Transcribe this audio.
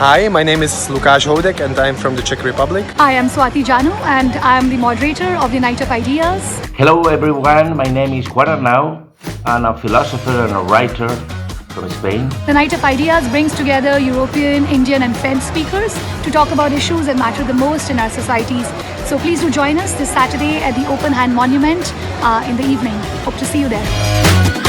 Hi, my name is Lukáš Houdek and I'm from the Czech Republic. I am Swati Janu and I am the moderator of the Night of Ideas. Hello everyone, my name is Juan Arnau. I'm a philosopher and a writer from Spain. The Night of Ideas brings together European, Indian and French speakers to talk about issues that matter the most in our societies. So please do join us this Saturday at the Open Hand Monument in the evening. Hope to see you there.